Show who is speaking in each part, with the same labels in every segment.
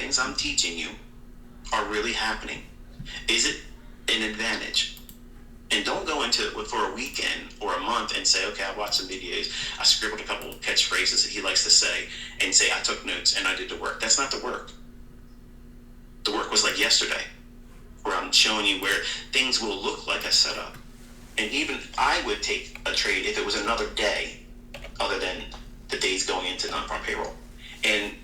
Speaker 1: things I'm teaching you are really happening? Is it an advantage? And don't go into it for a weekend or a month and say, okay, I watched some videos, I scribbled a couple of catchphrases that he likes to say, and say I took notes and I did the work. That's not the work. The work was like yesterday, where I'm showing you where things will look like a setup. And even I would take a trade if it was another day other than the days going into non-farm payroll. And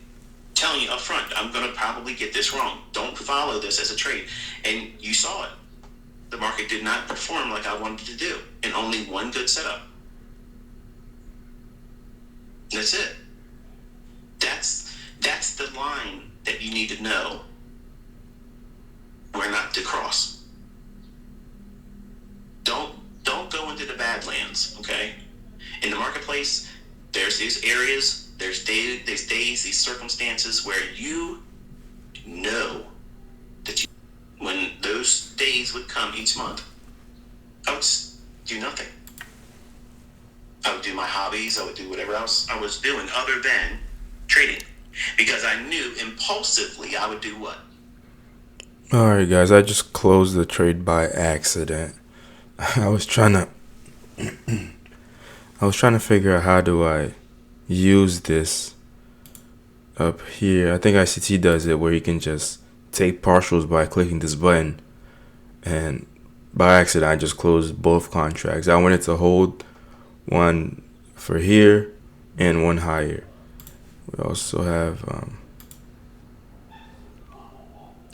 Speaker 1: telling you up front, I'm going to probably get this wrong. Don't follow this as a trade. And you saw it. The market did not perform like I wanted to do, and only one good setup. That's it. That's the line that you need to know where not to cross. Don't go into the badlands, okay? In the marketplace, there's these areas, there's days, these circumstances where you know that you, when those days would come each month, I would do nothing. I would do my hobbies, I would do whatever else I was doing other than trading. Because I knew impulsively I would do what?
Speaker 2: Alright guys, I just closed the trade by accident. I was trying to figure out how do I use this up here. I think ICT does it where you can just take partials by clicking this button, and by accident I just closed both contracts. I wanted to hold one for here and one higher. We also have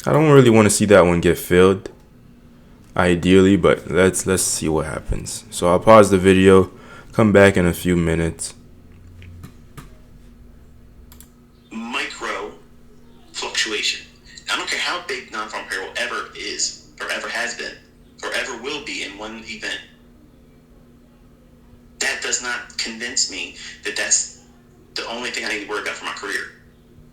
Speaker 2: I don't really want to see that one get filled ideally, but let's see what happens. So I'll pause the video, come back in a few minutes.
Speaker 1: Micro fluctuation. I don't care how big non-farm payroll ever is, or ever has been, or ever will be in one event. That does not convince me that that's the only thing I need to worry about for my career.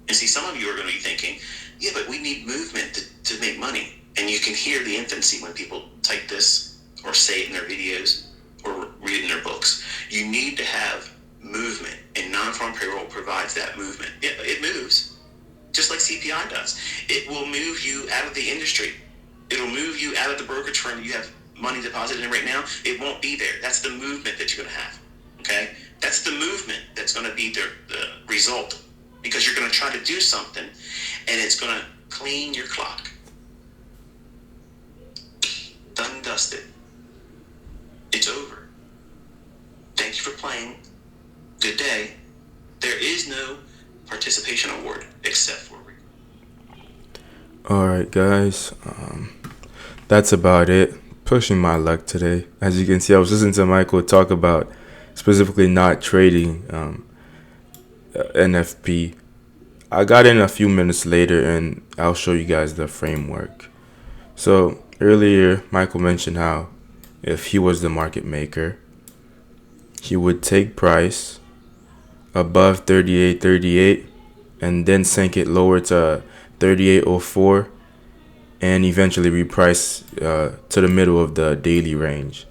Speaker 1: And see, some of you are going to be thinking, yeah, but we need movement to make money. And you can hear the infancy when people type this or say it in their videos or read it in their books. You need to have movement, and non-farm payroll provides that movement. It moves, just like CPI does. It will move you out of the industry. It'll move you out of the brokerage firm you have money deposited in right now. It won't be there. That's the movement that you're going to have, okay? That's the movement that's going to be the result, because you're going to try to do something, and it's going to clean your clock. Done and dusted. It's over. Thank you for playing. Good day. There is no participation award except for...
Speaker 2: Alright guys, that's about it. Pushing my luck today. As you can see, I was listening to Michael talk about specifically not trading NFP. I got in a few minutes later and I'll show you guys the framework. So earlier Michael mentioned how if he was the market maker, he would take price above 38.38 and then sink it lower to 38.04 and eventually reprice to the middle of the daily range.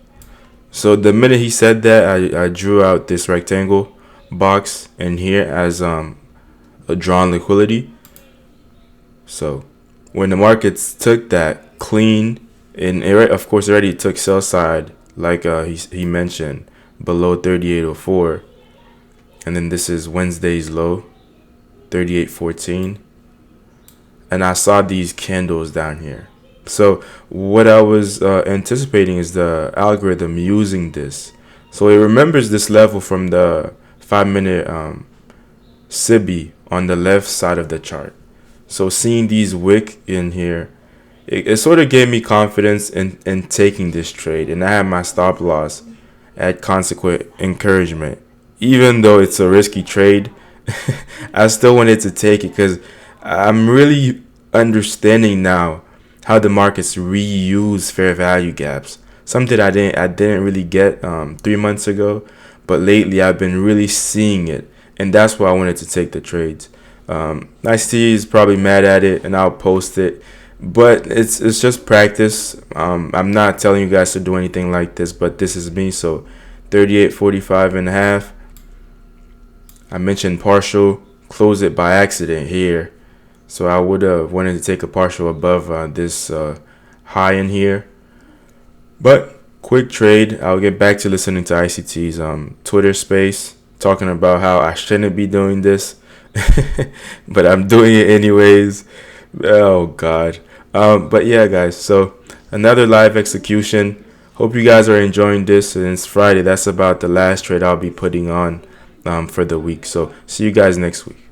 Speaker 2: So the minute he said that, I drew out this rectangle box in here as a drawn liquidity. So when the markets took that clean, and it, of course already took sell side like he mentioned below 38.04, and then this is Wednesday's low 38.14, and I saw these candles down here. So what I was anticipating is the algorithm using this. So it remembers this level from the 5-minute SIBI on the left side of the chart. So seeing these wick in here, it sort of gave me confidence in taking this trade. And I had my stop loss at consequent encouragement. Even though it's a risky trade, I still wanted to take it because I'm really understanding now how the markets reuse fair value gaps. Something I didn't really get 3 months ago, but lately I've been really seeing it, and that's why I wanted to take the trades. ICT is probably mad at it, and I'll post it, but it's just practice. I'm not telling you guys to do anything like this, but this is me. So 38.45.5. I mentioned partial, close it by accident here. So I would have wanted to take a partial above this high in here. But quick trade. I'll get back to listening to ICT's Twitter space talking about how I shouldn't be doing this, but I'm doing it anyways. Oh God. But yeah, guys. So another live execution. Hope you guys are enjoying this. And it's Friday. That's about the last trade I'll be putting on for the week. So see you guys next week.